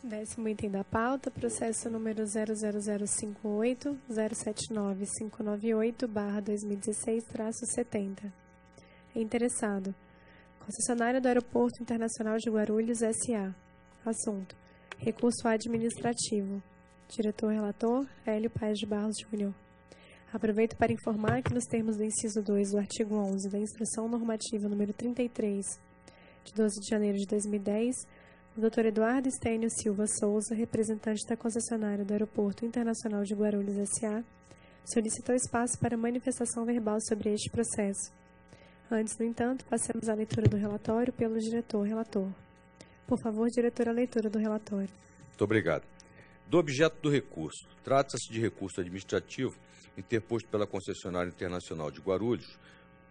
10º item da pauta, processo número 00058-079-598/2016-70. Interessado: concessionária do Aeroporto Internacional de Guarulhos, S.A. Assunto: recurso administrativo. Diretor-relator, Hélio Paes de Barros Júnior. Aproveito para informar que, nos termos do inciso 2 do artigo 11 da Instrução Normativa número 33, de 12 de janeiro de 2010, o Dr. Eduardo Estênio Silva Souza, representante da concessionária do Aeroporto Internacional de Guarulhos, S.A., solicitou espaço para manifestação verbal sobre este processo. Antes, no entanto, passemos à leitura do relatório pelo diretor-relator. Por favor, diretor, a leitura do relatório. Muito obrigado. Do objeto do recurso. Trata-se de recurso administrativo interposto pela concessionária internacional de Guarulhos,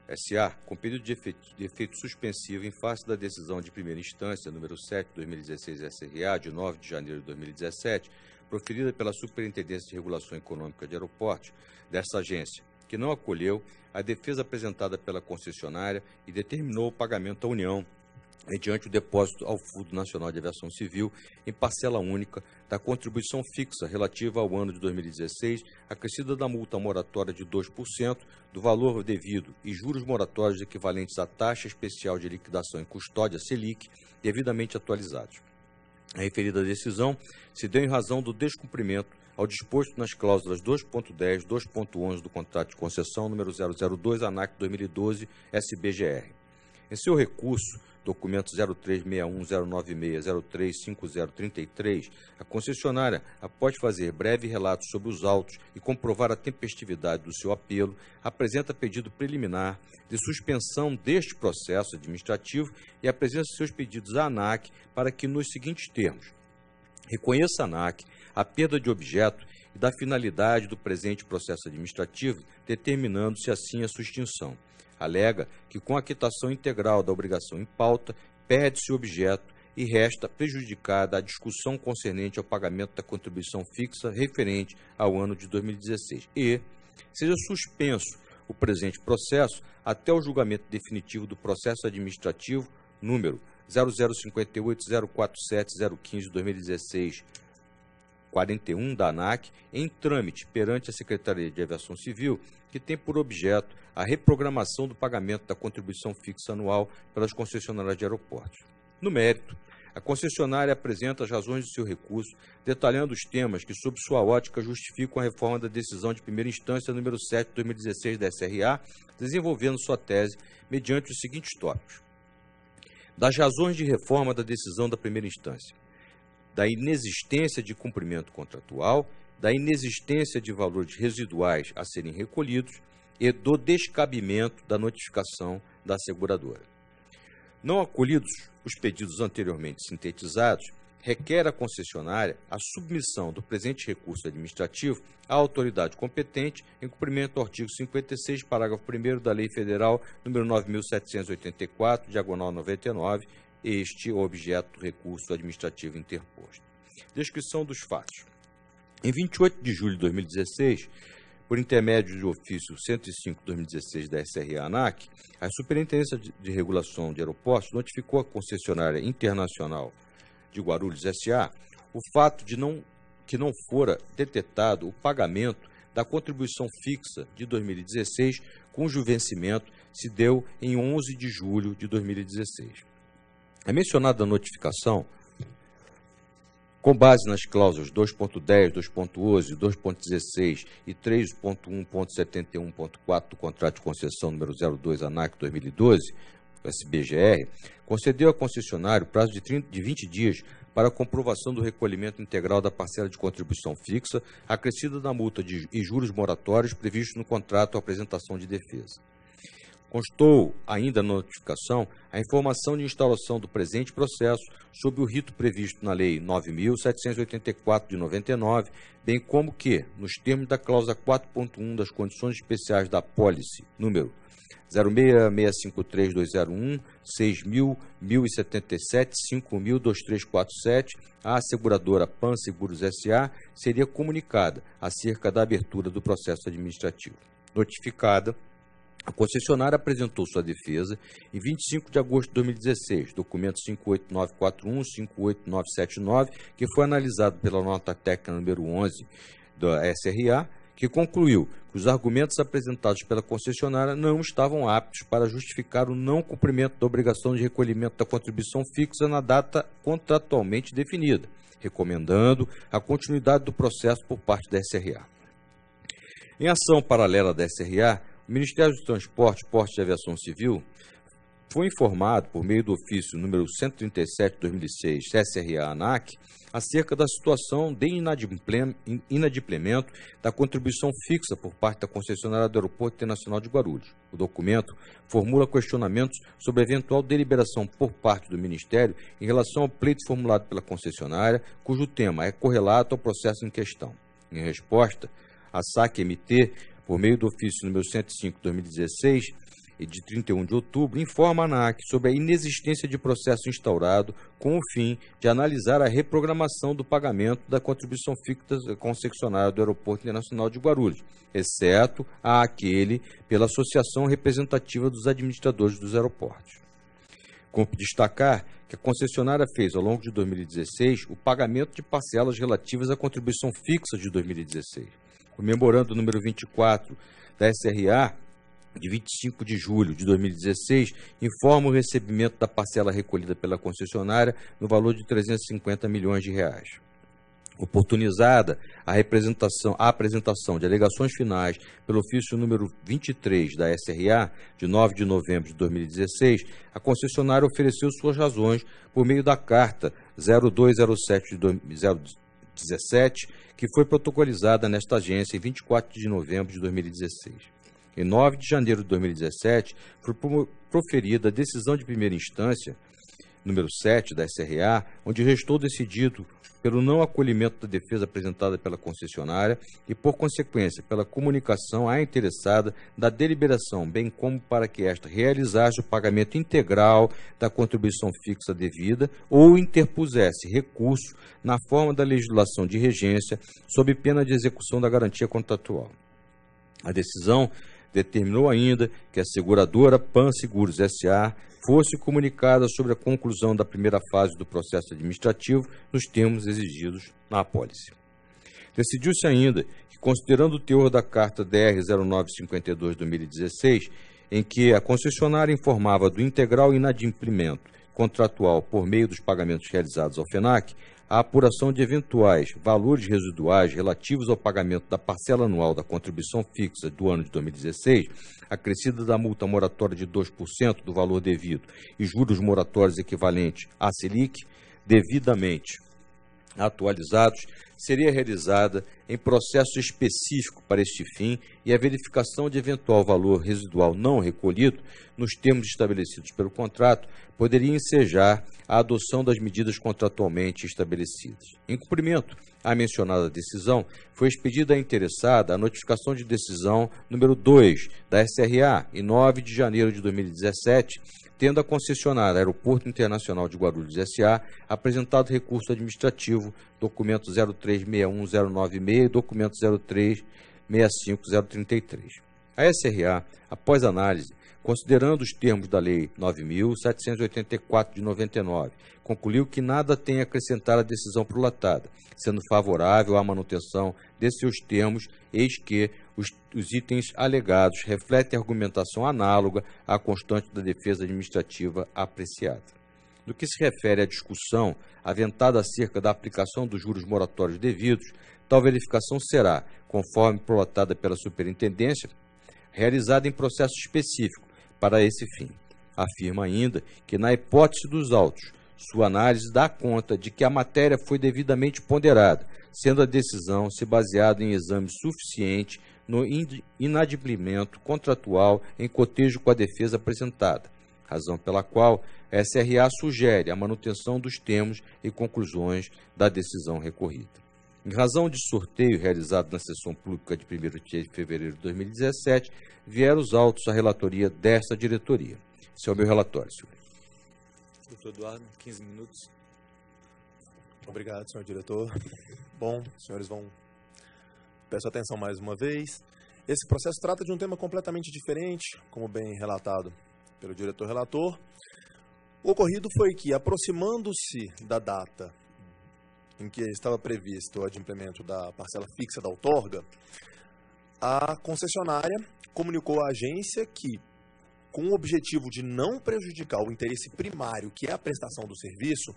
S.A., com pedido de efeito suspensivo em face da decisão de primeira instância, número 7/2016 SRA, de 9 de janeiro de 2017, proferida pela Superintendência de Regulação Econômica de Aeroportos dessa agência, que não acolheu a defesa apresentada pela concessionária e determinou o pagamento à União, mediante o depósito ao Fundo Nacional de Aviação Civil, em parcela única, da contribuição fixa relativa ao ano de 2016, acrescida da multa moratória de 2% do valor devido e juros moratórios equivalentes à taxa especial de liquidação em custódia, Selic, devidamente atualizados. A referida decisão se deu em razão do descumprimento ao disposto nas cláusulas 2.10 e 2.11 do contrato de concessão número 002 ANAC 2012 SBGR. Em seu recurso, documento 036109603503, a concessionária, após fazer breve relato sobre os autos e comprovar a tempestividade do seu apelo, apresenta pedido preliminar de suspensão deste processo administrativo e apresenta seus pedidos à ANAC para que, nos seguintes termos: reconheça a ANAC a perda de objeto e da finalidade do presente processo administrativo, determinando-se assim a sua extinção. Alega que, com a quitação integral da obrigação em pauta, perde-se o objeto e resta prejudicada a discussão concernente ao pagamento da contribuição fixa referente ao ano de 2016 e seja suspenso o presente processo até o julgamento definitivo do processo administrativo número 0058047-015-2016 41 da ANAC, em trâmite perante a Secretaria de Aviação Civil, que tem por objeto a reprogramação do pagamento da contribuição fixa anual pelas concessionárias de aeroportos. No mérito, a concessionária apresenta as razões de seu recurso, detalhando os temas que, sob sua ótica, justificam a reforma da decisão de primeira instância número 7/2016 da SRA, desenvolvendo sua tese mediante os seguintes tópicos: das razões de reforma da decisão da primeira instância, da inexistência de cumprimento contratual, da inexistência de valores residuais a serem recolhidos e do descabimento da notificação da seguradora. Não acolhidos os pedidos anteriormente sintetizados, requer à concessionária a submissão do presente recurso administrativo à autoridade competente em cumprimento do artigo 56, parágrafo 1º da Lei Federal nº 9.784, diagonal 99, este é o objeto do recurso administrativo interposto. Descrição dos fatos. Em 28 de julho de 2016, por intermédio do ofício 105/2016 da SRA-ANAC, a Superintendência de Regulação de Aeroportos notificou à concessionária internacional de Guarulhos, S.A., o fato de que não fora detectado o pagamento da contribuição fixa de 2016, cujo vencimento se deu em 11 de julho de 2016. A mencionada notificação, com base nas cláusulas 2.10, 2.11, 2.16 e 3.1.71.4 do contrato de concessão número 02 ANAC 2012, SBGR, concedeu à concessionária o prazo de 20 dias para a comprovação do recolhimento integral da parcela de contribuição fixa acrescida da multa e juros moratórios previstos no contrato à apresentação de defesa. Constou ainda na notificação a informação de instauração do presente processo sob o rito previsto na Lei 9.784 de 99, bem como que, nos termos da cláusula 4.1 das condições especiais da apólice número 06653-201, 6.000, 1.077, 5.02347, a asseguradora PAN Seguros S.A. seria comunicada acerca da abertura do processo administrativo. Notificada A concessionária apresentou sua defesa em 25 de agosto de 2016, documento 58941, 58979, que foi analisado pela nota técnica número 11 da SRA, que concluiu que os argumentos apresentados pela concessionária não estavam aptos para justificar o não cumprimento da obrigação de recolhimento da contribuição fixa na data contratualmente definida, recomendando a continuidade do processo por parte da SRA. Em ação paralela da SRA, o Ministério do Transporte, Portos e Aviação Civil foi informado, por meio do ofício número 137/2006, SRA-ANAC, acerca da situação de inadimplemento da contribuição fixa por parte da concessionária do Aeroporto Internacional de Guarulhos. O documento formula questionamentos sobre a eventual deliberação por parte do Ministério em relação ao pleito formulado pela concessionária, cujo tema é correlato ao processo em questão. Em resposta, a SAC-MT, por meio do ofício número 105/2016, e de 31 de outubro, informa a ANAC sobre a inexistência de processo instaurado com o fim de analisar a reprogramação do pagamento da contribuição fixa concessionária do Aeroporto Internacional de Guarulhos, exceto aquele pela Associação Representativa dos Administradores dos Aeroportos. Cumpre destacar que a concessionária fez, ao longo de 2016, o pagamento de parcelas relativas à contribuição fixa de 2016. O memorando número 24 da SRA, de 25 de julho de 2016, informa o recebimento da parcela recolhida pela concessionária no valor de R$ 350 milhões. Oportunizada a apresentação de alegações finais pelo ofício número 23 da SRA, de 9 de novembro de 2016, a concessionária ofereceu suas razões por meio da carta 0207 de 2017, que foi protocolizada nesta agência em 24 de novembro de 2016. Em 9 de janeiro de 2017, foi proferida a decisão de primeira instância, número 7 da SRA, onde restou decidido pelo não acolhimento da defesa apresentada pela concessionária e, por consequência, pela comunicação à interessada da deliberação, bem como para que esta realizasse o pagamento integral da contribuição fixa devida ou interpusesse recurso na forma da legislação de regência, sob pena de execução da garantia contratual. A decisão determinou ainda que a seguradora Pan Seguros S.A. fosse comunicada sobre a conclusão da primeira fase do processo administrativo nos termos exigidos na apólice. Decidiu-se ainda que, considerando o teor da carta DR 0952/2016, em que a concessionária informava do integral inadimplemento contratual por meio dos pagamentos realizados ao FENAC, a apuração de eventuais valores residuais relativos ao pagamento da parcela anual da contribuição fixa do ano de 2016, acrescida da multa moratória de 2% do valor devido e juros moratórios equivalentes à Selic, devidamente atualizados, seria realizada em processo específico para este fim e a verificação de eventual valor residual não recolhido, nos termos estabelecidos pelo contrato, poderia ensejar a adoção das medidas contratualmente estabelecidas. Em cumprimento à mencionada decisão, foi expedida à interessada a notificação de decisão número 2 da SRA, em 9 de janeiro de 2017, tendo a concessionária Aeroporto Internacional de Guarulhos S.A. apresentado recurso administrativo, documento 0361096 e documento 0365033. A SRA, após análise, considerando os termos da Lei 9.784 de 99, concluiu que nada tem a acrescentar à decisão prolatada, sendo favorável à manutenção de seus termos, eis que os itens alegados refletem argumentação análoga à constante da defesa administrativa apreciada. No que se refere à discussão aventada acerca da aplicação dos juros moratórios devidos, tal verificação será, conforme prolatada pela Superintendência, realizada em processo específico para esse fim. Afirma ainda que, na hipótese dos autos, sua análise dá conta de que a matéria foi devidamente ponderada, sendo a decisão se baseada em exame suficiente no inadimplemento contratual em cotejo com a defesa apresentada, razão pela qual a SRA sugere a manutenção dos termos e conclusões da decisão recorrida. Em razão de sorteio realizado na sessão pública de 1º de fevereiro de 2017, vieram os autos à relatoria desta diretoria. Esse é o meu relatório, senhor. Doutor Eduardo, 15 minutos. Obrigado, senhor diretor. Bom, senhores peço atenção mais uma vez. Esse processo trata de um tema completamente diferente, como bem relatado pelo diretor-relator. O ocorrido foi que, aproximando-se da data em que estava previsto o adimplemento da parcela fixa da outorga, a concessionária comunicou à agência que, com o objetivo de não prejudicar o interesse primário, que é a prestação do serviço,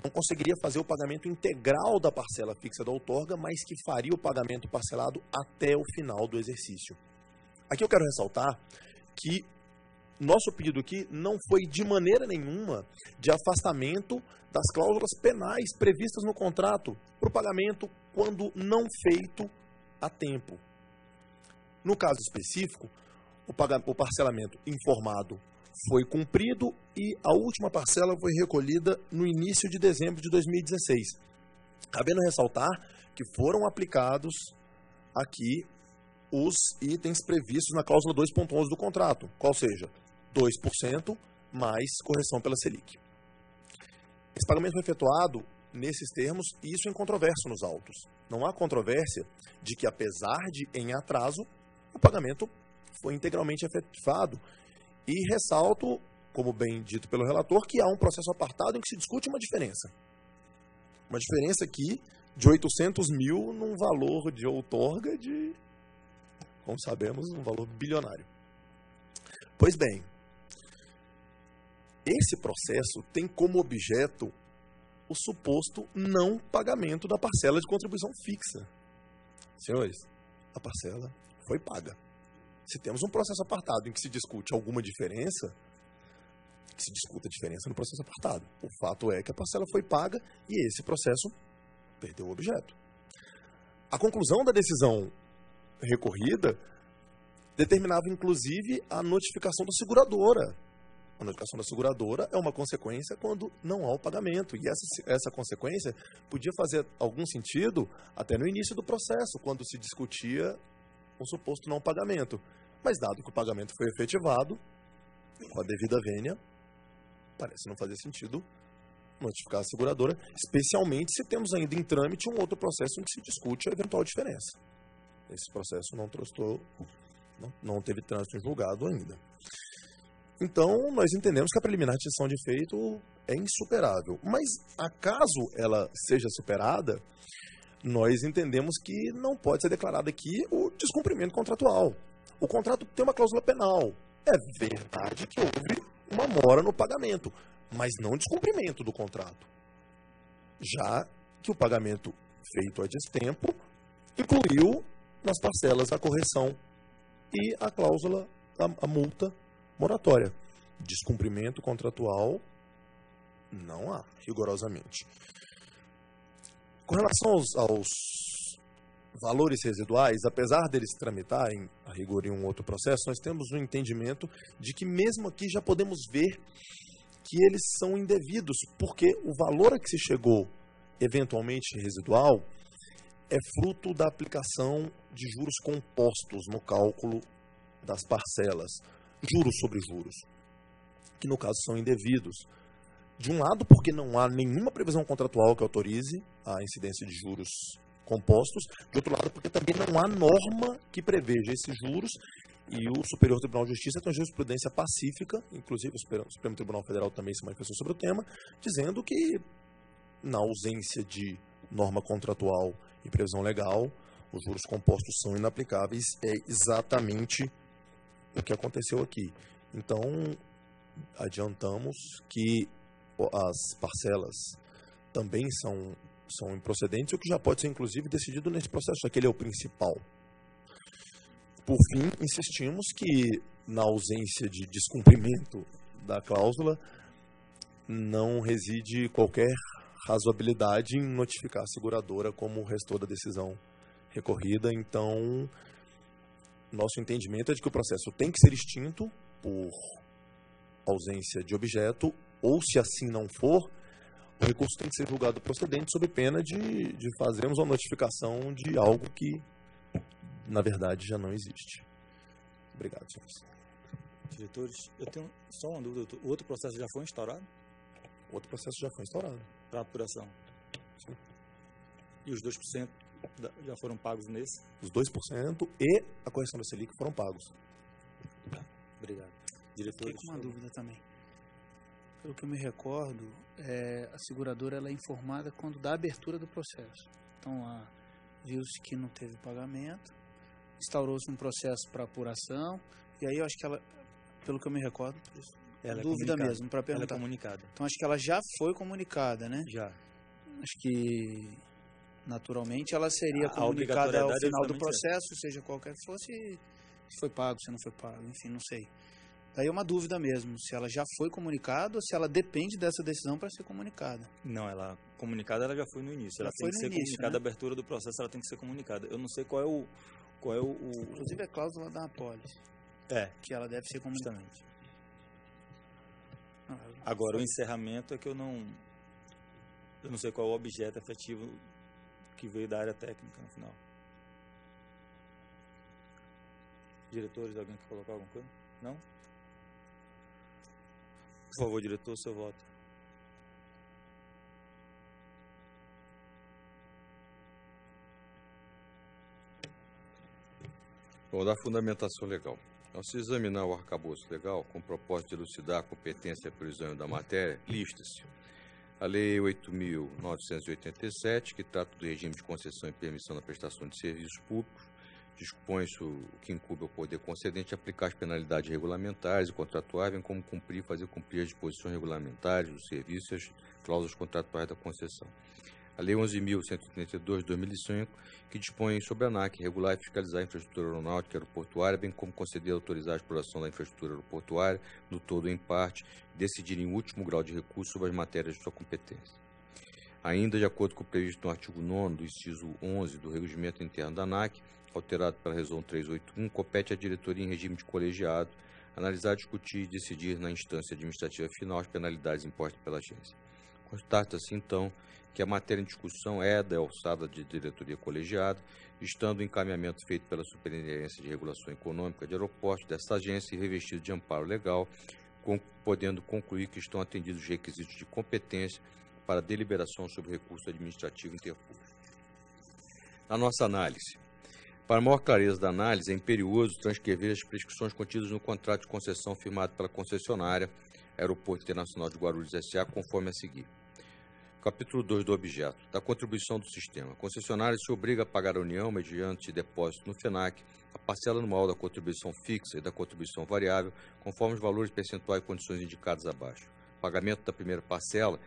não conseguiria fazer o pagamento integral da parcela fixa da outorga, mas que faria o pagamento parcelado até o final do exercício. Aqui eu quero ressaltar que nosso pedido aqui não foi de maneira nenhuma de afastamento das cláusulas penais previstas no contrato para o pagamento quando não feito a tempo. No caso específico, o parcelamento informado foi cumprido e a última parcela foi recolhida no início de dezembro de 2016. Cabendo ressaltar que foram aplicados aqui os itens previstos na cláusula 2.11 do contrato, qual seja, 2% mais correção pela Selic. Esse pagamento foi efetuado nesses termos e isso é incontroverso nos autos. Não há controvérsia de que, apesar de em atraso, o pagamento foi integralmente efetivado. E ressalto, como bem dito pelo relator, que há um processo apartado em que se discute uma diferença. Uma diferença aqui de 800 mil num valor de outorga de, como sabemos, um valor bilionário. Pois bem, esse processo tem como objeto o suposto não pagamento da parcela de contribuição fixa. Senhores, a parcela foi paga. Se temos um processo apartado em que se discute alguma diferença, que se discuta a diferença no processo apartado. O fato é que a parcela foi paga e esse processo perdeu o objeto. A conclusão da decisão recorrida determinava, inclusive, a notificação da seguradora. A notificação da seguradora é uma consequência quando não há o pagamento. E essa consequência podia fazer algum sentido até no início do processo, quando se discutia o suposto não pagamento. Mas dado que o pagamento foi efetivado, com a devida vênia, parece não fazer sentido notificar a seguradora, especialmente se temos ainda em trâmite um outro processo em que se discute a eventual diferença. Esse processo não teve trânsito em julgado ainda. Então, nós entendemos que a preliminar de cessão de efeito é insuperável. Mas, acaso ela seja superada, nós entendemos que não pode ser declarado aqui o descumprimento contratual. O contrato tem uma cláusula penal. É verdade que houve uma mora no pagamento, mas não descumprimento do contrato. Já que o pagamento feito a destempo incluiu nas parcelas a correção e a cláusula, a multa moratória. Descumprimento contratual não há, rigorosamente. Com relação aos valores residuais, apesar deles tramitarem a rigor em um outro processo, nós temos um entendimento de que mesmo aqui já podemos ver que eles são indevidos, porque o valor a que se chegou eventualmente residual é fruto da aplicação de juros compostos no cálculo das parcelas, juros sobre juros, que no caso são indevidos. De um lado, porque não há nenhuma previsão contratual que autorize a incidência de juros compostos. De outro lado, porque também não há norma que preveja esses juros. E o Superior Tribunal de Justiça tem uma jurisprudência pacífica, inclusive o Supremo Tribunal Federal também se manifestou sobre o tema, dizendo que, na ausência de norma contratual e previsão legal, os juros compostos são inaplicáveis. É exatamente o que aconteceu aqui. Então, adiantamos que as parcelas também são improcedentes, o que já pode ser, inclusive, decidido nesse processo, já que ele é o principal. Por fim, insistimos que, na ausência de descumprimento da cláusula, não reside qualquer razoabilidade em notificar a seguradora como restou da decisão recorrida. Então, nosso entendimento é de que o processo tem que ser extinto por ausência de objeto, ou, se assim não for, o recurso tem que ser julgado procedente sob pena de fazermos uma notificação de algo que, na verdade, já não existe. Obrigado, senhores. Diretores, eu tenho só uma dúvida. O outro processo já foi instaurado? O outro processo já foi instaurado. Para apuração. Sim. E os 2% já foram pagos nesse? Os 2% e a correção da Selic foram pagos. Obrigado. Fiquei Diretores, com uma dúvida também. Pelo que eu me recordo, a seguradora ela é informada quando dá a abertura do processo. Então, lá, viu-se que não teve pagamento, instaurou-se um processo para apuração, e aí eu acho que ela, pelo que eu me recordo, ela é dúvida comunicada. mesmo, para Ela é perguntar. comunicada. Então, acho que ela já foi comunicada, né? Já. Acho que, naturalmente, ela seria A comunicada ao obrigatoriedade é final do justamente processo, seja qualquer que fosse, se foi pago, se não foi pago, enfim, não sei. Daí é uma dúvida mesmo, se ela já foi comunicada ou se ela depende dessa decisão para ser comunicada. Não, ela comunicada ela já foi no início. Ela Já foi tem que no ser início, comunicada, né? a abertura do processo ela tem que ser comunicada. Eu não sei qual é o Inclusive a cláusula da apólice, que ela deve ser comunicada. justamente. Agora o encerramento é que eu não sei qual é o objeto efetivo que veio da área técnica no final. Diretores, alguém quer colocar alguma coisa? Não? Por favor, diretor, seu voto. Bom, da fundamentação legal. Ao se examinar o arcabouço legal, com o propósito de elucidar a competência e a previsão da matéria, lista-se a Lei 8.987, que trata do regime de concessão e permissão na prestação de serviços públicos, dispõe-se o que incumbe ao poder concedente aplicar as penalidades regulamentares e contratuais, bem como cumprir e fazer cumprir as disposições regulamentares dos serviços e as cláusulas contratuais da concessão. A Lei 11.132 de 2005, que dispõe sobre a ANAC regular e fiscalizar a infraestrutura aeronáutica e aeroportuária, bem como conceder e autorizar a exploração da infraestrutura aeroportuária, no todo ou em parte, decidir em último grau de recurso sobre as matérias de sua competência. Ainda, de acordo com o previsto no artigo 9º do inciso 11 do Regimento Interno da ANAC, alterado pela Resolução 381, compete à diretoria em regime de colegiado analisar, discutir e decidir na instância administrativa final as penalidades impostas pela agência. Constata-se, então, que a matéria em discussão é da alçada de diretoria colegiada, estando o encaminhamento feito pela Superintendência de Regulação Econômica de Aeroportos desta agência e revestido de amparo legal, podendo concluir que estão atendidos os requisitos de competência para deliberação sobre recurso administrativo interpúblico. Na nossa análise, para maior clareza da análise, é imperioso transcrever as prescrições contidas no contrato de concessão firmado pela concessionária Aeroporto Internacional de Guarulhos S.A., conforme a seguir. Capítulo 2 do objeto, da contribuição do sistema. A concessionária se obriga a pagar à União, mediante depósito no FENAC, a parcela anual da contribuição fixa e da contribuição variável, conforme os valores percentuais e condições indicados abaixo. O pagamento da primeira parcela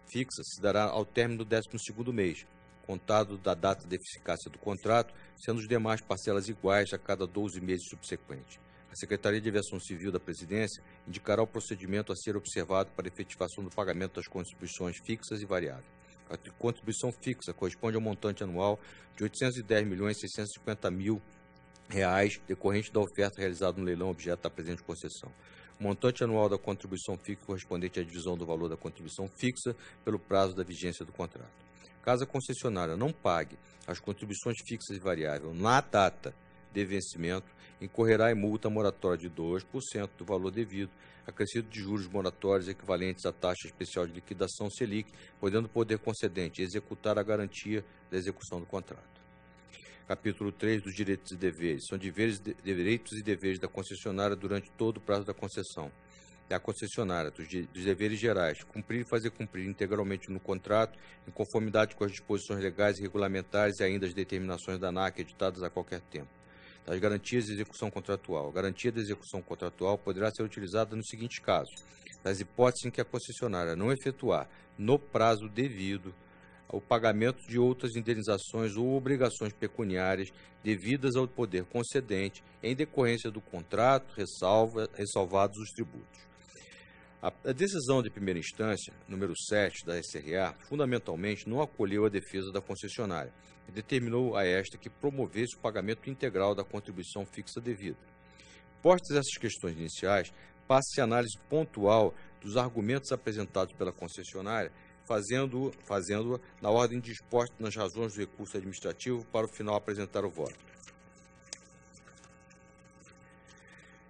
fixa se dará ao término do 12º mês, contado da data de eficácia do contrato, sendo as demais parcelas iguais a cada 12 meses subsequentes. A Secretaria de Aviação Civil da Presidência indicará o procedimento a ser observado para a efetivação do pagamento das contribuições fixas e variáveis. A contribuição fixa corresponde ao montante anual de R$ 810.650.000 decorrente da oferta realizada no leilão objeto da presente concessão. O montante anual da contribuição fixa correspondente à divisão do valor da contribuição fixa pelo prazo da vigência do contrato. Caso a concessionária não pague as contribuições fixas e variáveis na data de vencimento, incorrerá em multa moratória de 2% do valor devido, acrescido de juros moratórios equivalentes à taxa especial de liquidação Selic, podendo o poder concedente executar a garantia da execução do contrato. Capítulo 3 dos direitos e deveres. São direitos e deveres da concessionária durante todo o prazo da concessão. É a concessionária dos deveres gerais, cumprir e fazer cumprir integralmente no contrato, em conformidade com as disposições legais e regulamentares e ainda as determinações da ANAC editadas a qualquer tempo. Das garantias de execução contratual. A garantia de execução contratual poderá ser utilizada nos seguintes casos: nas hipóteses em que a concessionária não efetuar, no prazo devido, o pagamento de outras indenizações ou obrigações pecuniárias devidas ao poder concedente em decorrência do contrato, ressalvados os tributos. A decisão de primeira instância, número 7 da SRA, fundamentalmente não acolheu a defesa da concessionária e determinou a esta que promovesse o pagamento integral da contribuição fixa devida. Postas essas questões iniciais, passe-se a análise pontual dos argumentos apresentados pela concessionária, fazendo-a na ordem disposta nas razões do recurso administrativo para o final apresentar o voto.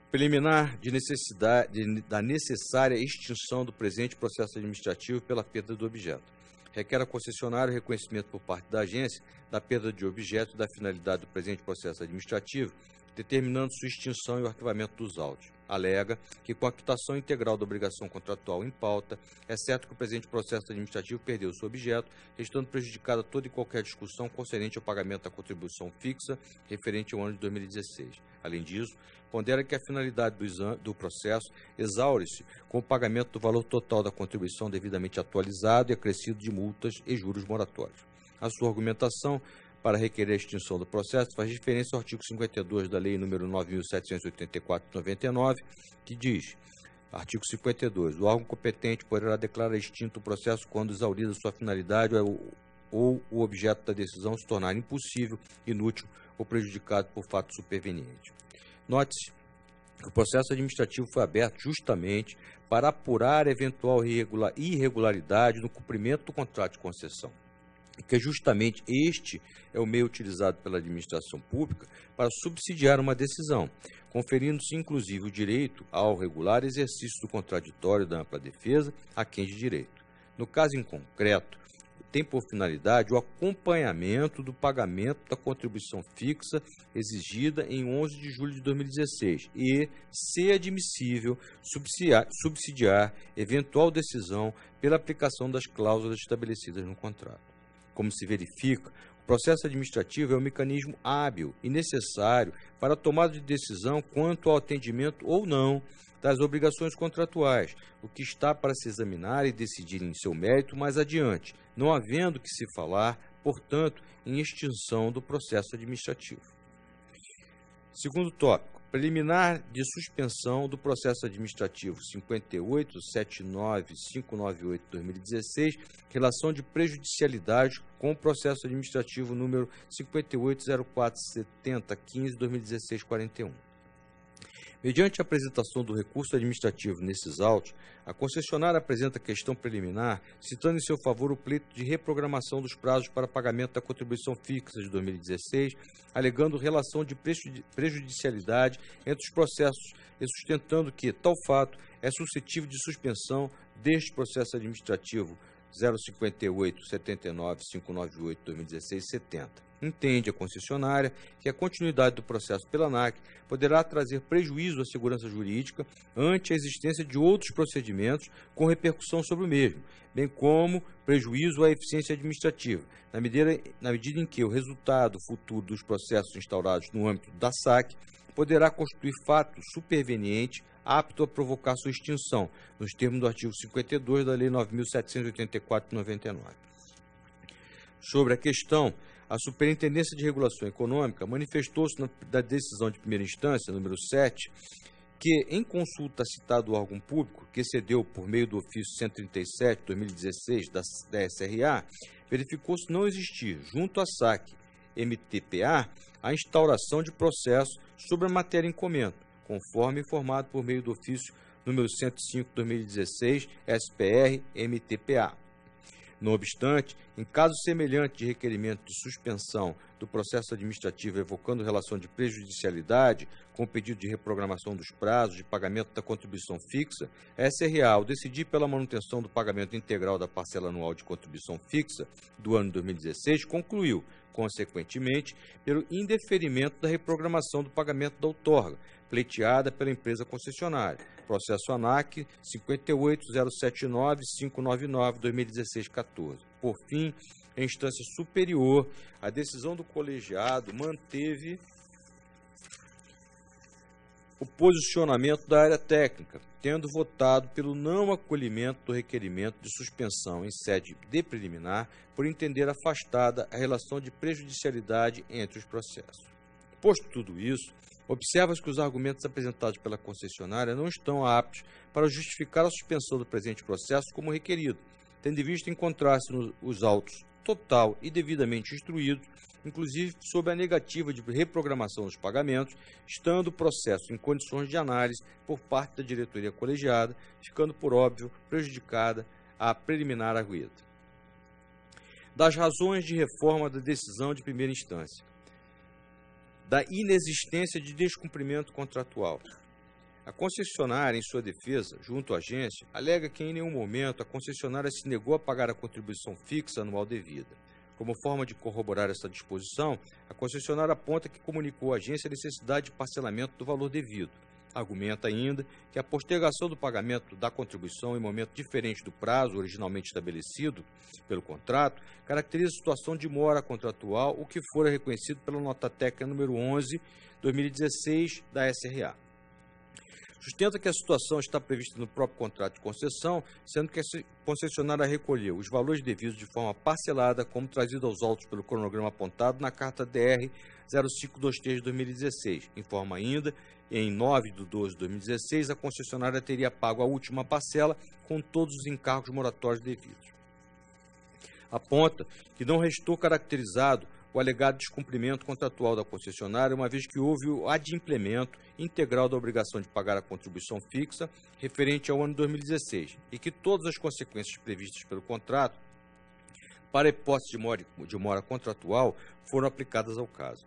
Preliminar da necessária extinção do presente processo administrativo pela perda do objeto. requer a concessionária o reconhecimento por parte da agência da perda de objeto e da finalidade do presente processo administrativo, determinando sua extinção e o arquivamento dos autos. Alega que, com a quitação integral da obrigação contratual em pauta, é certo que o presente processo administrativo perdeu seu objeto, restando prejudicada toda e qualquer discussão concernente ao pagamento da contribuição fixa referente ao ano de 2016. Além disso, pondera que a finalidade do processo exaure-se com o pagamento do valor total da contribuição devidamente atualizado e acrescido de multas e juros moratórios. A sua argumentação para requerer a extinção do processo faz referência ao artigo 52 da Lei nº 9.784/99, que diz, artigo 52, o órgão competente poderá declarar extinto o processo quando exaurida sua finalidade ou o objeto da decisão se tornar impossível, inútil ou prejudicado por fato superveniente. Note-se que o processo administrativo foi aberto justamente para apurar eventual irregularidade no cumprimento do contrato de concessão, e que justamente este é o meio utilizado pela administração pública para subsidiar uma decisão, conferindo-se inclusive o direito ao regular exercício do contraditório da ampla defesa a quem de direito. No caso em concreto, tem por finalidade o acompanhamento do pagamento da contribuição fixa exigida em 11 de julho de 2016 e, se admissível, subsidiar eventual decisão pela aplicação das cláusulas estabelecidas no contrato. Como se verifica, o processo administrativo é um mecanismo hábil e necessário para a tomada de decisão quanto ao atendimento ou não das obrigações contratuais, o que está para se examinar e decidir em seu mérito mais adiante, não havendo que se falar, portanto, em extinção do processo administrativo. Segundo tópico, preliminar de suspensão do processo administrativo 58.79598/2016, relação de prejudicialidade com o processo administrativo número 58.047015/2016-41. Mediante a apresentação do recurso administrativo nesses autos, a concessionária apresenta questão preliminar, citando em seu favor o pleito de reprogramação dos prazos para pagamento da contribuição fixa de 2016, alegando relação de prejudicialidade entre os processos e sustentando que tal fato é suscetível de suspensão deste processo administrativo 058-79-598-2016-70. Entende a concessionária que a continuidade do processo pela ANAC poderá trazer prejuízo à segurança jurídica ante a existência de outros procedimentos com repercussão sobre o mesmo, bem como prejuízo à eficiência administrativa, na medida em que o resultado futuro dos processos instaurados no âmbito da SAC poderá constituir fato superveniente apto a provocar sua extinção, nos termos do artigo 52 da Lei 9.784/99. Sobre a questão, a Superintendência de Regulação Econômica manifestou-se da decisão de primeira instância, número 7, que, em consulta a citado órgão público, que excedeu por meio do ofício 137/2016 da SRA, verificou-se não existir, junto à SAC MTPA, a instauração de processo sobre a matéria em comento, conforme informado por meio do ofício número 105/2016 SPR MTPA. Não obstante, em caso semelhante de requerimento de suspensão do processo administrativo evocando relação de prejudicialidade com o pedido de reprogramação dos prazos de pagamento da contribuição fixa, a SRA, ao decidir pela manutenção do pagamento integral da parcela anual de contribuição fixa do ano 2016, concluiu, consequentemente, pelo indeferimento da reprogramação do pagamento da outorga, pleiteada pela empresa concessionária. Processo ANAC 58.079.599/2016-14. Por fim, em instância superior, a decisão do colegiado manteve o posicionamento da área técnica, tendo votado pelo não acolhimento do requerimento de suspensão em sede de preliminar, por entender afastada a relação de prejudicialidade entre os processos. Posto tudo isso, observa-se que os argumentos apresentados pela concessionária não estão aptos para justificar a suspensão do presente processo como requerido, tendo em vista encontrar-se os autos total e devidamente instruídos, inclusive sob a negativa de reprogramação dos pagamentos, estando o processo em condições de análise por parte da diretoria colegiada, ficando, por óbvio, prejudicada a preliminar arguida. Das razões de reforma da decisão de primeira instância, da inexistência de descumprimento contratual, A concessionária, em sua defesa, junto à agência, alega que em nenhum momento a concessionária se negou a pagar a contribuição fixa anual devida. Como forma de corroborar essa disposição, a concessionária aponta que comunicou à agência a necessidade de parcelamento do valor devido. Argumenta ainda que a postergação do pagamento da contribuição em momento diferente do prazo originalmente estabelecido pelo contrato caracteriza a situação de mora contratual, o que fora reconhecido pela nota técnica número 11/2016 da SRA. Sustenta que a situação está prevista no próprio contrato de concessão, sendo que a concessionária recolheu os valores devidos de forma parcelada, como trazido aos autos pelo cronograma apontado na carta DR 0523 de 2016. Informa ainda, em 9/12/2016, a concessionária teria pago a última parcela com todos os encargos moratórios devidos. Aponta que não restou caracterizado o alegado descumprimento contratual da concessionária, uma vez que houve o adimplemento integral da obrigação de pagar a contribuição fixa referente ao ano 2016 e que todas as consequências previstas pelo contrato para a hipótese de mora contratual foram aplicadas ao caso.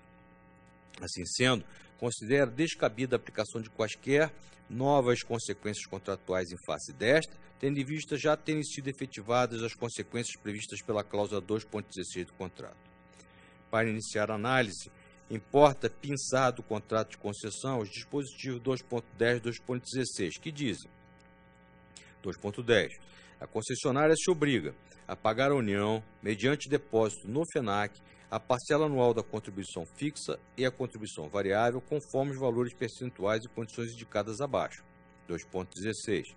Assim sendo, considera descabida a aplicação de quaisquer novas consequências contratuais em face desta, tendo em vista já terem sido efetivadas as consequências previstas pela cláusula 2.16 do contrato. Para iniciar a análise, importa pensar do contrato de concessão os dispositivos 2.10 e 2.16, que dizem: 2.10. A concessionária se obriga a pagar à União, mediante depósito no FENAC, a parcela anual da contribuição fixa e a contribuição variável, conforme os valores percentuais e condições indicadas abaixo. 2.16.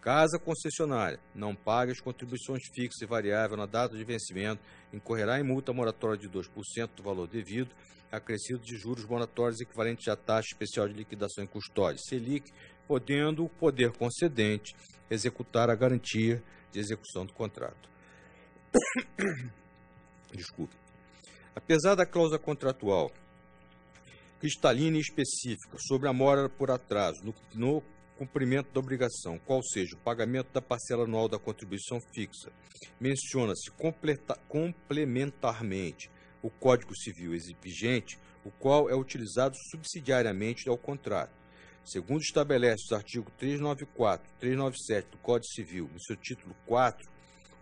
Caso a concessionária não pague as contribuições fixas e variáveis na data de vencimento, incorrerá em multa moratória de 2% do valor devido, acrescido de juros moratórios equivalentes à taxa especial de liquidação em custódia, Selic, podendo o poder concedente executar a garantia de execução do contrato. Desculpe. Apesar da cláusula contratual cristalina e específica sobre a mora por atraso no cumprimento da obrigação, qual seja o pagamento da parcela anual da contribuição fixa, menciona-se complementarmente o Código Civil vigente, o qual é utilizado subsidiariamente ao contrato. Segundo estabelece os artigos 394 e 397 do Código Civil, no seu título 4,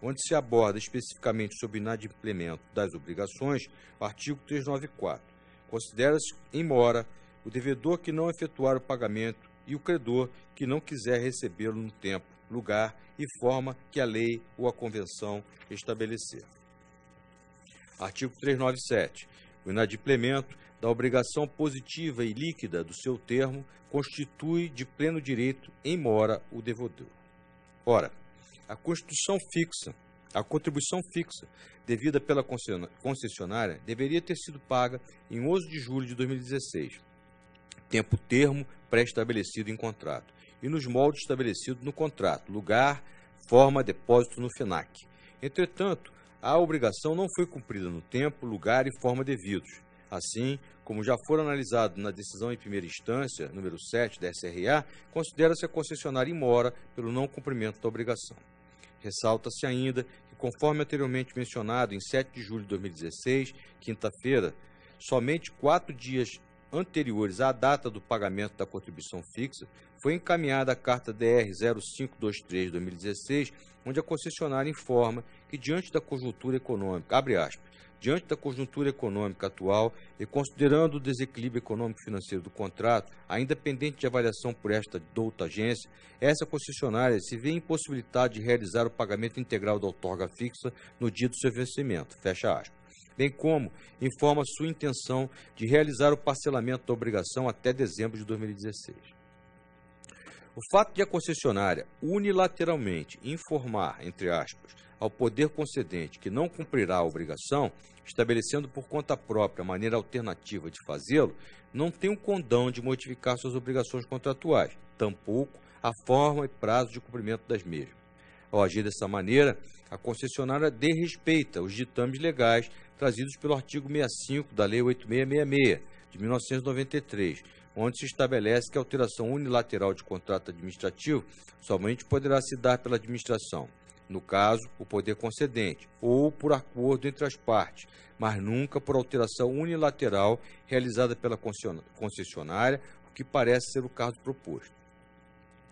onde se aborda especificamente sobre o inadimplemento das obrigações, o artigo 394. Considera-se em mora o devedor que não efetuar o pagamento e o credor que não quiser recebê-lo no tempo, lugar e forma que a lei ou a convenção estabelecer. Artigo 397. O inadimplemento da obrigação positiva e líquida do seu termo constitui de pleno direito em mora o devedor. Ora, a contribuição fixa devida pela concessionária deveria ter sido paga em 11 de julho de 2016, tempo termo pré-estabelecido em contrato, e nos moldes estabelecidos no contrato, lugar, forma, depósito no FENAC. Entretanto, a obrigação não foi cumprida no tempo, lugar e forma devidos. Assim, como já for analisado na decisão em primeira instância, número 7 da SRA, considera-se a concessionária em mora pelo não cumprimento da obrigação. Ressalta-se ainda que, conforme anteriormente mencionado, em 7 de julho de 2016, quinta-feira, somente 4 dias anteriores à data do pagamento da contribuição fixa, foi encaminhada a carta DR 0523 de 2016, onde a concessionária informa que, diante da conjuntura econômica, abre aspas, diante da conjuntura econômica atual e considerando o desequilíbrio econômico-financeiro do contrato, ainda pendente de avaliação por esta douta agência, essa concessionária se vê impossibilitada de realizar o pagamento integral da outorga fixa no dia do seu vencimento, fecha aspas, bem como informa sua intenção de realizar o parcelamento da obrigação até dezembro de 2016. O fato de a concessionária unilateralmente informar, entre aspas, ao poder concedente que não cumprirá a obrigação, estabelecendo por conta própria a maneira alternativa de fazê-lo, não tem o condão de modificar suas obrigações contratuais, tampouco a forma e prazo de cumprimento das mesmas. Ao agir dessa maneira, a concessionária desrespeita os ditames legais trazidos pelo artigo 65 da Lei 8666, de 1993, onde se estabelece que a alteração unilateral de contrato administrativo somente poderá se dar pela administração, no caso, o poder concedente, ou por acordo entre as partes, mas nunca por alteração unilateral realizada pela concessionária, o que parece ser o caso proposto.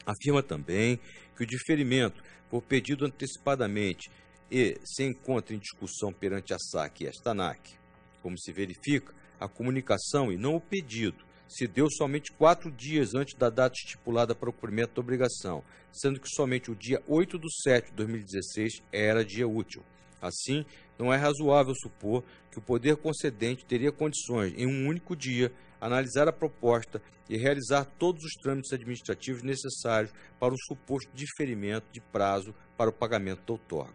Afirma também que o diferimento for pedido antecipadamente e se encontra em discussão perante a SAC e esta ANAC. Como se verifica, a comunicação e não o pedido se deu somente 4 dias antes da data estipulada para o cumprimento da obrigação, sendo que somente o dia 8/7 de 2016 era dia útil. Assim, não é razoável supor que o poder concedente teria condições, em um único dia, analisar a proposta e realizar todos os trâmites administrativos necessários para o suposto diferimento de prazo para o pagamento da outorga.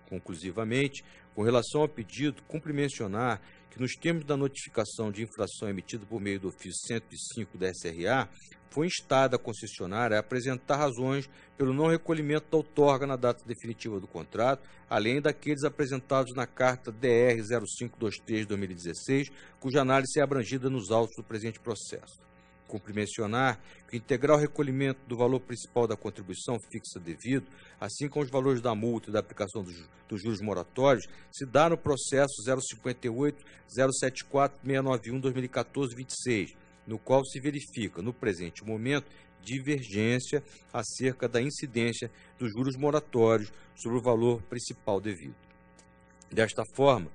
Conclusivamente, com relação ao pedido, cumpre mencionar que, nos termos da notificação de infração emitida por meio do ofício 105 da SRA, foi instada a concessionária a apresentar razões pelo não recolhimento da outorga na data definitiva do contrato, além daqueles apresentados na carta DR 0523/2016, cuja análise é abrangida nos autos do presente processo. Cumpre mencionar que o integral recolhimento do valor principal da contribuição fixa devido, assim como os valores da multa e da aplicação dos juros moratórios, se dá no processo 058-074-691-2014-26, no qual se verifica, no presente momento, divergência acerca da incidência dos juros moratórios sobre o valor principal devido. Desta forma,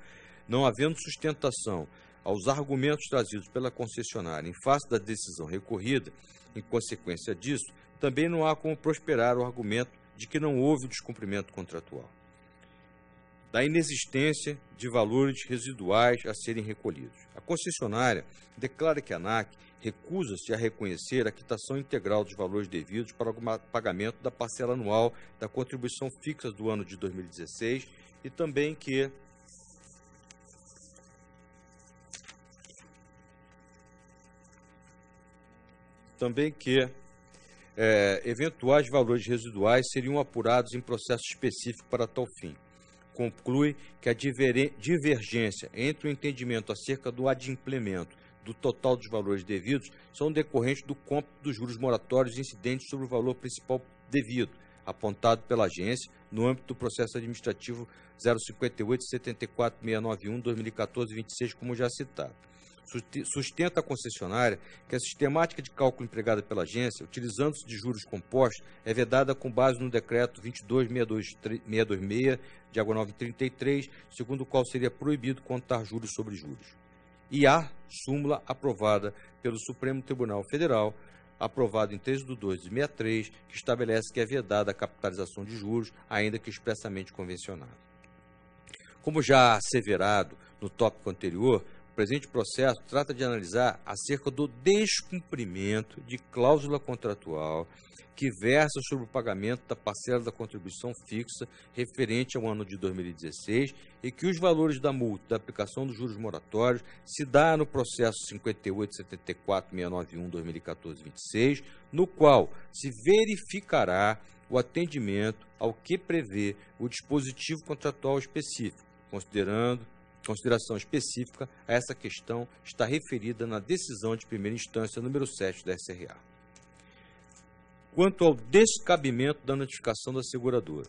não havendo sustentação aos argumentos trazidos pela concessionária em face da decisão recorrida, em consequência disso, também não há como prosperar o argumento de que não houve descumprimento contratual, da inexistência de valores residuais a serem recolhidos. A concessionária declara que a ANAC recusa-se a reconhecer a quitação integral dos valores devidos para o pagamento da parcela anual da contribuição fixa do ano de 2016 e também que eventuais valores residuais seriam apurados em processo específico para tal fim. Conclui que a divergência entre o entendimento acerca do adimplemento do total dos valores devidos são decorrentes do cômputo dos juros moratórios incidentes sobre o valor principal devido, apontado pela agência no âmbito do processo administrativo 058-74691-2014-26, como já citado. Sustenta a concessionária que a sistemática de cálculo empregada pela agência, utilizando-se de juros compostos, é vedada com base no decreto 22.626, diagonal 33, segundo o qual seria proibido contar juros sobre juros. E há súmula aprovada pelo Supremo Tribunal Federal, aprovado em 13/2/63, que estabelece que é vedada a capitalização de juros, ainda que expressamente convencionada. Como já asseverado no tópico anterior, o presente processo trata de analisar acerca do descumprimento de cláusula contratual que versa sobre o pagamento da parcela da contribuição fixa referente ao ano de 2016 e que os valores da multa e da aplicação dos juros moratórios se dá no processo 58-74691-2014-26, no qual se verificará o atendimento ao que prevê o dispositivo contratual específico, consideração específica a essa questão está referida na decisão de primeira instância número 7 da SRA. Quanto ao descabimento da notificação da seguradora,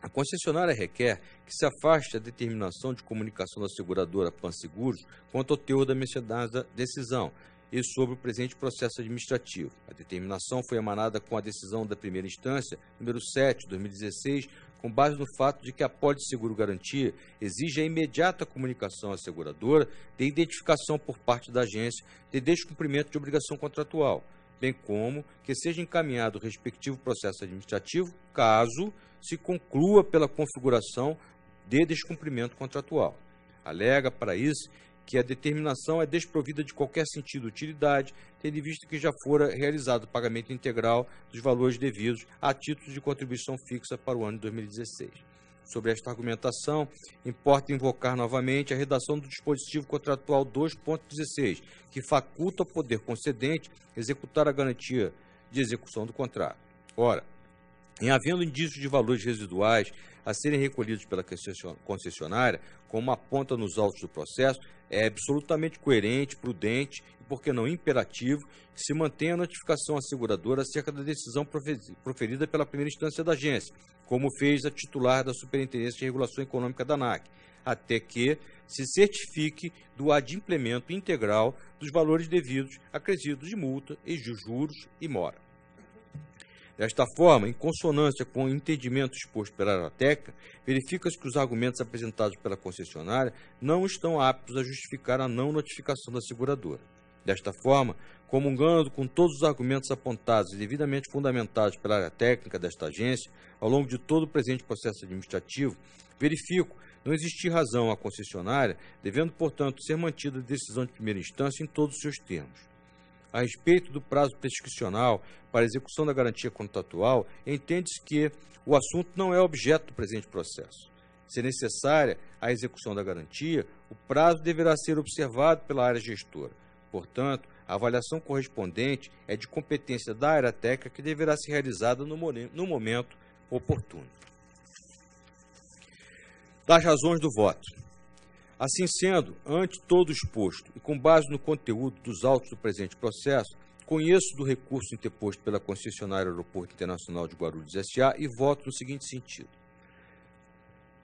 a concessionária requer que se afaste a determinação de comunicação da seguradora Panseguros quanto ao teor da mencionada decisão e sobre o presente processo administrativo. A determinação foi emanada com a decisão da primeira instância número 7 de 2016, com base no fato de que a pólice seguro-garantia exige a imediata comunicação à seguradora de identificação por parte da agência de descumprimento de obrigação contratual, bem como que seja encaminhado o respectivo processo administrativo, caso se conclua pela configuração de descumprimento contratual. Alega, para isso, que a determinação é desprovida de qualquer sentido ou utilidade, tendo em vista que já fora realizado o pagamento integral dos valores devidos a títulos de contribuição fixa para o ano de 2016. Sobre esta argumentação, importa invocar novamente a redação do dispositivo contratual 2.16, que faculta ao poder concedente executar a garantia de execução do contrato. Ora, em havendo indícios de valores residuais a serem recolhidos pela concessionária, como aponta nos autos do processo, é absolutamente coerente, prudente e, por que não imperativo, que se mantenha a notificação à seguradora acerca da decisão proferida pela primeira instância da agência, como fez a titular da Superintendência de Regulação Econômica da ANAC, até que se certifique do adimplemento integral dos valores devidos acrescidos de multa e de juros e mora. Desta forma, em consonância com o entendimento exposto pela área técnica, verifica-se que os argumentos apresentados pela concessionária não estão aptos a justificar a não notificação da seguradora. Desta forma, comungando com todos os argumentos apontados e devidamente fundamentados pela área técnica desta agência, ao longo de todo o presente processo administrativo, verifico não existir razão à concessionária, devendo, portanto, ser mantida a decisão de primeira instância em todos os seus termos. A respeito do prazo prescricional para a execução da garantia contratual, entende-se que o assunto não é objeto do presente processo. Se necessária a execução da garantia, o prazo deverá ser observado pela área gestora. Portanto, a avaliação correspondente é de competência da área técnica que deverá ser realizada no momento oportuno. Das razões do voto. Assim sendo, ante todo o exposto e com base no conteúdo dos autos do presente processo, conheço do recurso interposto pela concessionária Aeroporto Internacional de Guarulhos S.A. e voto no seguinte sentido.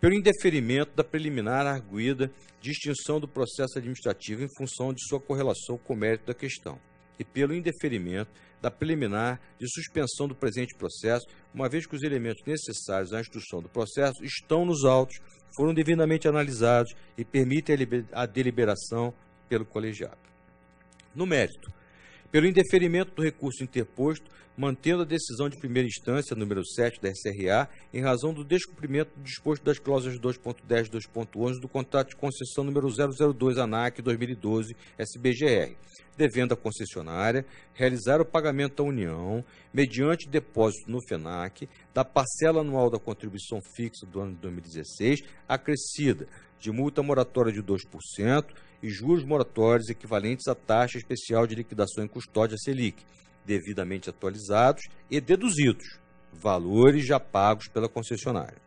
Pelo indeferimento da preliminar arguida de extinção do processo administrativo em função de sua correlação com o mérito da questão, e pelo indeferimento da preliminar de suspensão do presente processo, uma vez que os elementos necessários à instrução do processo estão nos autos, foram devidamente analisados e permitem a deliberação pelo colegiado. No mérito, pelo indeferimento do recurso interposto, mantendo a decisão de primeira instância, número 7 da SRA, em razão do descumprimento do disposto das cláusulas 2.10 e 2.11 do contrato de concessão número 002 ANAC 2012 SBGR, devendo a concessionária realizar o pagamento à União, mediante depósito no FENAC, da parcela anual da contribuição fixa do ano de 2016, acrescida de multa moratória de 2% e juros moratórios equivalentes à taxa especial de liquidação em custódia Selic, devidamente atualizados e deduzidos, valores já pagos pela concessionária.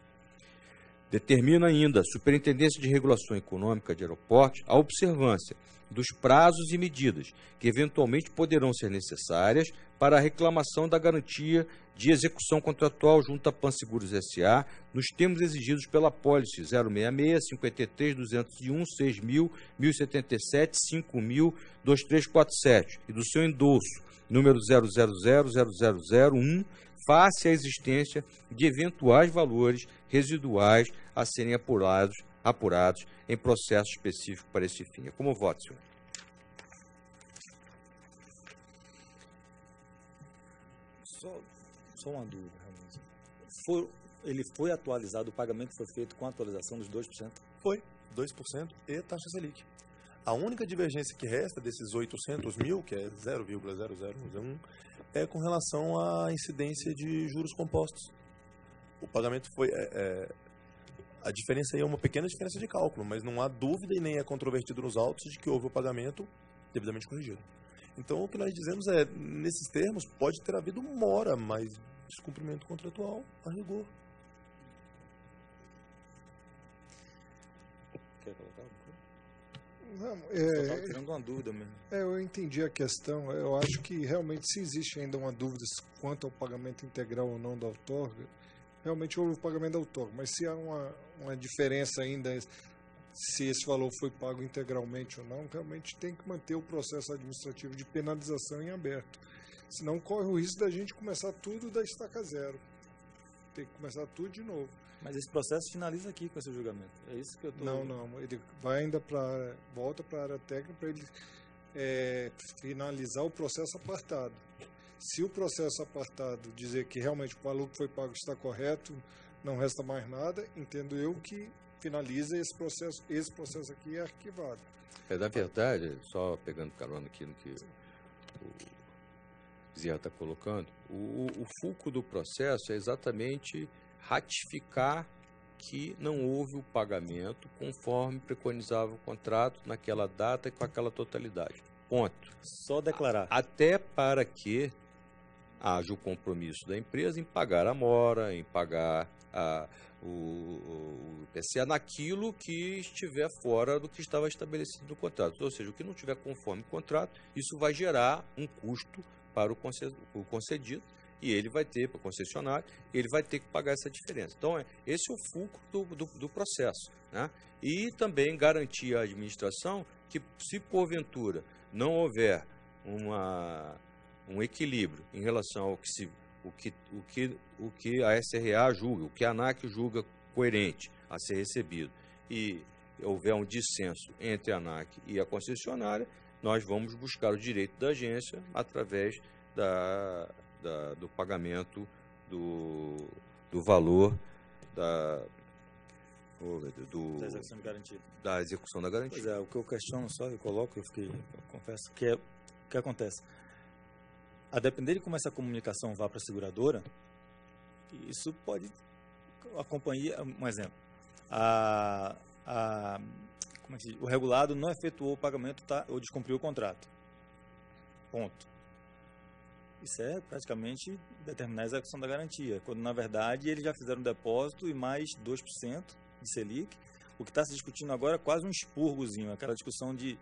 Determina ainda a Superintendência de Regulação Econômica de Aeroportos a observância dos prazos e medidas que eventualmente poderão ser necessárias para a reclamação da garantia de execução contratual junto à Panseguros S.A. nos termos exigidos pela apólice 066, 53, 201, 6.000, 1.077, 5.000, 2347 e do seu endosso número 0000001, face à existência de eventuais valores residuais a serem apurados em processo específico para esse fim. É como voto, senhor. Só uma dúvida, realmente. Ele foi atualizado, o pagamento foi feito com a atualização dos 2%? Foi, 2% e taxa Selic. A única divergência que resta desses 800 mil, que é 0,0001, é com relação à incidência de juros compostos. O pagamento foi... a diferença aí é uma pequena diferença de cálculo, mas não há dúvida e nem é controvertido nos autos de que houve o pagamento devidamente corrigido. Então, o que nós dizemos é, nesses termos, pode ter havido mora, mas descumprimento contratual a rigor. Quer colocar alguma coisa? Não, Estava tirando uma dúvida mesmo. eu entendi a questão. Eu acho que realmente, se existe ainda uma dúvida quanto ao pagamento integral ou não da outorga, realmente houve o pagamento da outorga, mas se há uma diferença ainda, se esse valor foi pago integralmente ou não, realmente tem que manter o processo administrativo de penalização em aberto. Senão corre o risco da gente começar tudo da estaca zero. Tem que começar tudo de novo. Mas esse processo finaliza aqui com esse julgamento. É isso que eu estou... Não. Ele vai ainda volta para a área técnica para ele finalizar o processo apartado. Se o processo apartado dizer que realmente o valor que foi pago está correto, não resta mais nada, entendo eu que finaliza esse processo aqui é arquivado. Na verdade, só pegando carona aqui no que o Zé está colocando, o fulcro do processo é exatamente ratificar que não houve o pagamento conforme preconizava o contrato naquela data e com aquela totalidade. Ponto. Só declarar. Até para que haja o compromisso da empresa em pagar a mora, em pagar o IPCA naquilo que estiver fora do que estava estabelecido no contrato. Ou seja, o que não estiver conforme o contrato, isso vai gerar um custo para o concedido e ele vai ter, para o concessionário, ele vai ter que pagar essa diferença. Então, esse é o fulcro do processo, né? E também garantir à administração que, se porventura não houver um equilíbrio em relação ao que se o que a SRA julga, o que a ANAC julga coerente a ser recebido, e houver um dissenso entre a ANAC e a concessionária, nós vamos buscar o direito da agência através do pagamento do valor Da execução de garantia. da execução da garantia. Pois é, o que eu questiono só, eu confesso, que é o que acontece. A depender de como essa comunicação vá para a seguradora, isso pode, a companhia, um exemplo, como é que se diz? O regulado não efetuou o pagamento, ou descumpriu o contrato. Ponto. Isso é praticamente determinar a execução da garantia, quando na verdade eles já fizeram um depósito e mais 2% de Selic. O que está se discutindo agora é quase um expurgozinho, aquela discussão de,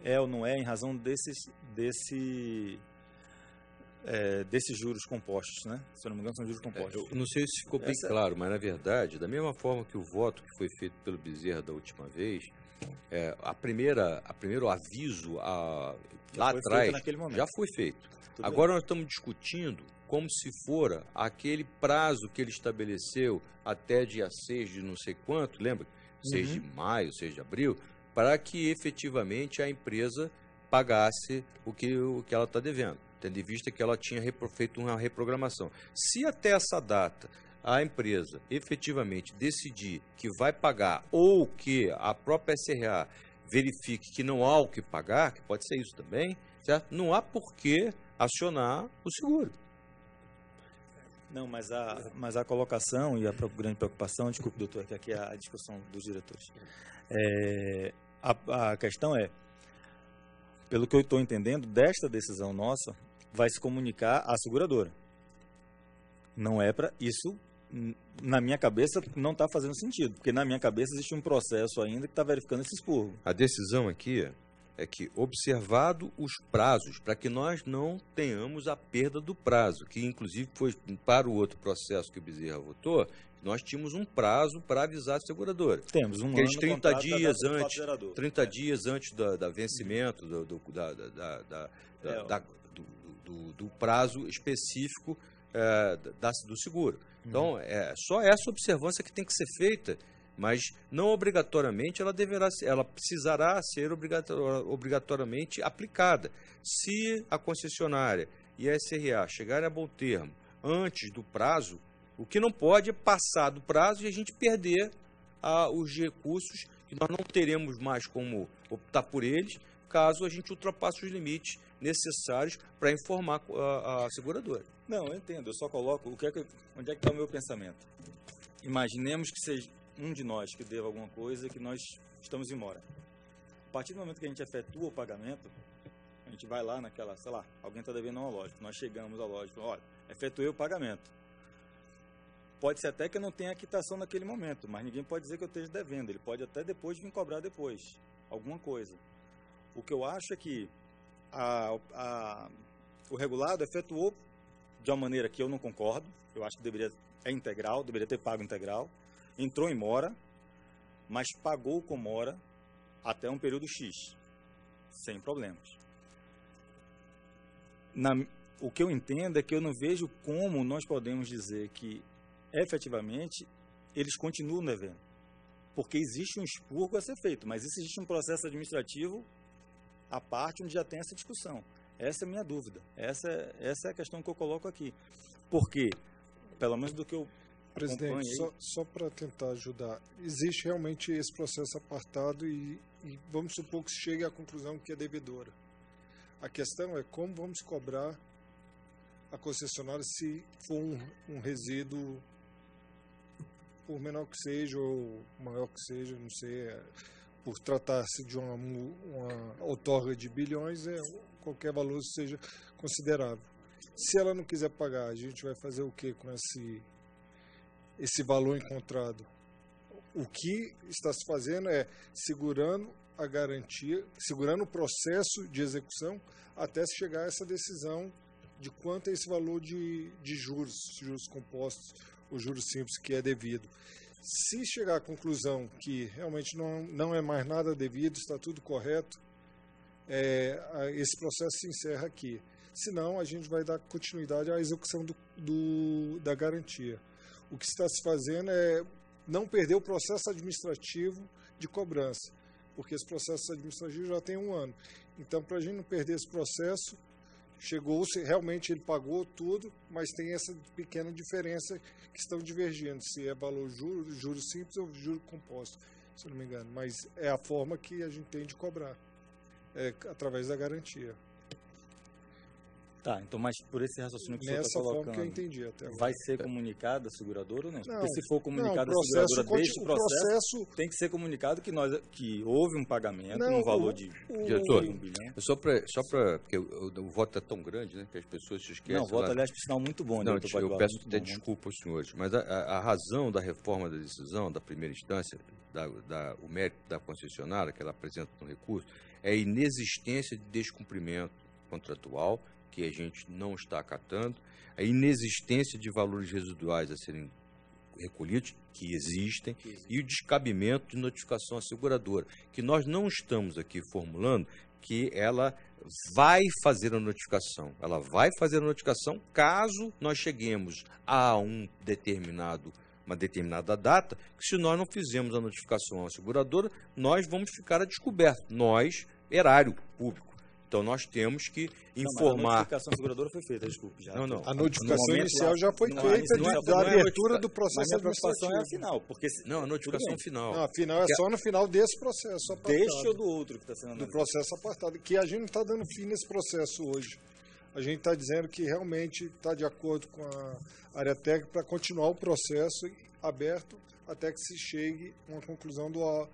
é ou não é em razão desses juros compostos, né? Se eu não me engano, são juros compostos. Eu não sei se ficou bem claro, mas na verdade, da mesma forma que o voto que foi feito pelo Bezerra da última vez, primeiro aviso lá atrás já foi feito. Tudo Agora bem. nós estamos discutindo como se fora aquele prazo que ele estabeleceu até dia 6 de não sei quanto, lembra? 6 de maio, 6 de abril, para que efetivamente a empresa pagasse o que ela está devendo, tendo em vista que ela tinha feito uma reprogramação. Se até essa data a empresa efetivamente decidir que vai pagar ou que a própria SRA verifique que não há o que pagar, que pode ser isso também, certo? Não há por que acionar o seguro. Não, mas a colocação e a grande preocupação, desculpe, doutor, que aqui é a discussão dos diretores. A questão é, pelo que eu estou entendendo, desta decisão nossa, vai se comunicar à seguradora. Não é para isso, na minha cabeça, não está fazendo sentido, porque na minha cabeça existe um processo ainda que está verificando esse expurgo. A decisão aqui é que, observado os prazos, para que nós não tenhamos a perda do prazo, que inclusive foi para o outro processo que o Bezerra votou, nós tínhamos um prazo para avisar a seguradora. Temos um Aqueles ano 30 contrato dias da antes, gerador. 30 dias antes da vencimento do prazo específico do seguro. Então, só essa observância que tem que ser feita, mas não obrigatoriamente ela precisará ser obrigatoriamente aplicada. Se a concessionária e a SRA chegarem a bom termo antes do prazo, o que não pode é passar do prazo e a gente perder os recursos, que nós não teremos mais como optar por eles, caso a gente ultrapasse os limites necessários para informar a seguradora. Não, eu entendo, eu só coloco onde é que está o meu pensamento. Imaginemos que seja um de nós que deva alguma coisa, que nós estamos em mora. A partir do momento que a gente efetua o pagamento, a gente vai lá naquela, sei lá, alguém está devendo uma loja, nós chegamos à loja e falamos, olha, efetuei o pagamento. Pode ser até que eu não tenha a quitação naquele momento, mas ninguém pode dizer que eu esteja devendo, ele pode até depois vir cobrar depois, alguma coisa. O que eu acho é que o regulado efetuou de uma maneira que eu não concordo, eu acho que deveria ter pago integral, entrou em mora, mas pagou com mora até um período X, sem problemas. O que eu entendo é que eu não vejo como nós podemos dizer que, efetivamente, eles continuam devendo. Porque existe um expurgo a ser feito, mas existe um processo administrativo à parte onde já tem essa discussão. Essa é a minha dúvida. Essa é a questão que eu coloco aqui. Porque, pelo menos do que eu Presidente, só para tentar ajudar, existe realmente esse processo apartado e vamos supor que se chegue à conclusão que é devedora. A questão é como vamos cobrar a concessionária se for um resíduo, por menor que seja ou maior que seja, não sei, por tratar-se de uma outorga de bilhões, qualquer valor seja considerável. Se ela não quiser pagar, a gente vai fazer o que com esse valor encontrado? O que está se fazendo é segurando a garantia, segurando o processo de execução até se chegar a essa decisão de quanto é esse valor de juros compostos ou juros simples que é devido. Se chegar à conclusão que realmente não é mais nada devido, está tudo correto, esse processo se encerra aqui. senão a gente vai dar continuidade à execução da garantia. O que está se fazendo é não perder o processo administrativo de cobrança, porque esse processo administrativo já tem 1 ano. Então, para a gente não perder esse processo, chegou-se, realmente ele pagou tudo, mas tem essa pequena diferença que estão divergindo, se é valor juros simples ou juro composto, se eu não me engano. Mas é a forma que a gente tem de cobrar, através da garantia. Tá, então, mas por esse raciocínio que o senhor está colocando, forma que eu entendi até agora. vai ser comunicada a seguradora ou não? Não, porque se for comunicada não, a seguradora desde o processo, processo, tem que ser comunicado que houve um pagamento no valor de Diretor, 1 bilhão. só para porque o voto é tão grande, né, que as pessoas se esquecem. Não, o voto, aliás, por sinal, muito bom. Não, diretor eu Padua, peço muito até bom, desculpa aos senhores, mas a razão da reforma da decisão, da primeira instância, o mérito da concessionária, que ela apresenta no recurso, é a inexistência de descumprimento contratual, que a gente não está acatando, a inexistência de valores residuais a serem recolhidos, que existem, e o descabimento de notificação à seguradora, que nós não estamos aqui formulando que ela vai fazer a notificação. Ela vai fazer a notificação caso nós cheguemos a uma determinada data, que se nós não fizermos a notificação à seguradora, nós vamos ficar a descoberto, nós, erário público. Então, nós temos que informar... a notificação seguradora foi feita, desculpe. Já. Não. A notificação inicial já foi feita da abertura do processo administrativo. É a final, porque... Não, a notificação final. Não, a final é só no final desse processo apartado. Deste ou do outro que está sendo analisado? Do processo apartado, que a gente não está dando fim nesse processo hoje. A gente está dizendo que realmente está de acordo com a área técnica para continuar o processo aberto até que se chegue a uma conclusão do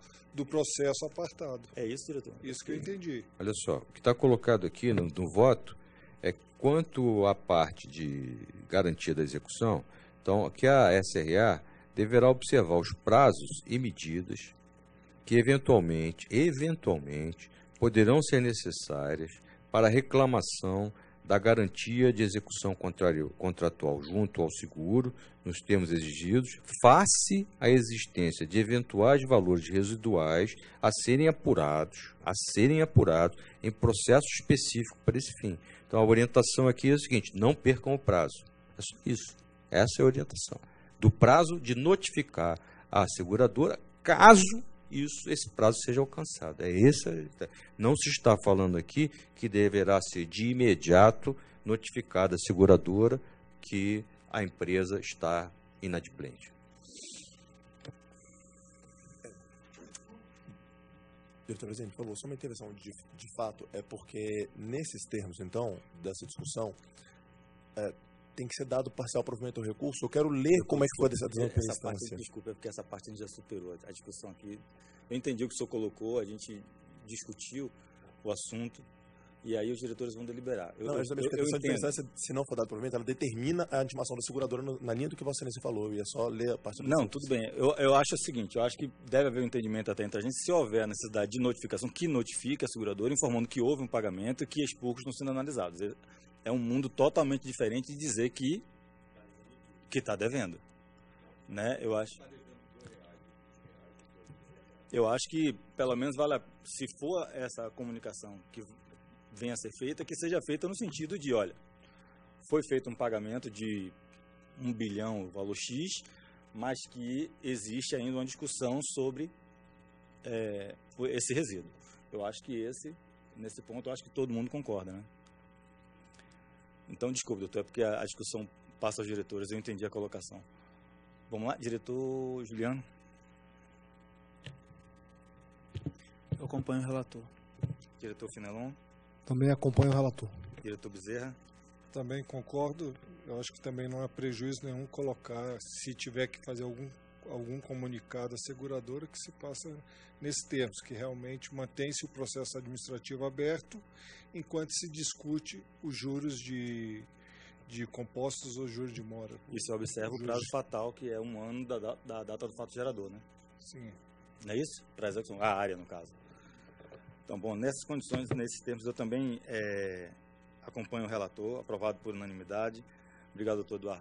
processo apartado. É isso, diretor? Isso que eu entendi. Olha só, o que está colocado aqui no voto é quanto à parte de garantia da execução, então, que a SRA deverá observar os prazos e medidas que eventualmente poderão ser necessárias para a reclamação da garantia de execução contratual junto ao seguro, nos termos exigidos, face à existência de eventuais valores residuais a serem apurados em processo específico para esse fim. Então, a orientação aqui é a seguinte: não percam o prazo. É só isso. Essa é a orientação. Do prazo de notificar a seguradora, caso esse prazo seja alcançado. Não se está falando aqui que deverá ser de imediato notificada a seguradora que a empresa está inadimplente. Diretor presidente, por favor, só uma intervenção de fato, é porque nesses termos, então, dessa discussão, tem que ser dado parcial provimento ao recurso. Eu quero ler como é que foi a decisão pela instância. Desculpa, é porque essa parte a gente já superou a discussão aqui. Eu entendi o que o senhor colocou, a gente discutiu o assunto, e aí os diretores vão deliberar. Não, a decisão de instância, se não for dado provimento, ela determina a intimação da seguradora na linha do que Vossa Excelência falou. Eu ia só ler a parte do Não, tudo bem. Eu acho o seguinte, eu acho que deve haver um entendimento até entre a gente, se houver a necessidade de notificação, que notifique a seguradora, informando que houve um pagamento e que expurgos estão sendo analisados. É um mundo totalmente diferente de dizer que está devendo. Né? Eu acho que, pelo menos, se for essa comunicação que venha a ser feita, que seja feita no sentido de, olha, foi feito um pagamento de 1 bilhão, valor X, mas que existe ainda uma discussão sobre esse resíduo. Eu acho que nesse ponto, eu acho que todo mundo concorda, né? Então, desculpe, doutor, é porque a discussão passa aos diretores, eu entendi a colocação. Vamos lá, diretor Juliano. Eu acompanho o relator. Diretor Finelon. Também acompanho o relator. Diretor Bezerra. Também concordo. Eu acho que também não há prejuízo nenhum colocar, se tiver que fazer algum comunicado à seguradora, que se passa nesses termos, que realmente mantém-se o processo administrativo aberto enquanto se discute os juros de compostos ou juros de mora. E se observa o prazo fatal, que é 1 ano da data do fato gerador, né? Sim. Não é isso? Para a execução, a área, no caso. Então, bom, nessas condições, nesses termos, eu também acompanho o relator, aprovado por unanimidade. Obrigado, doutor Eduardo.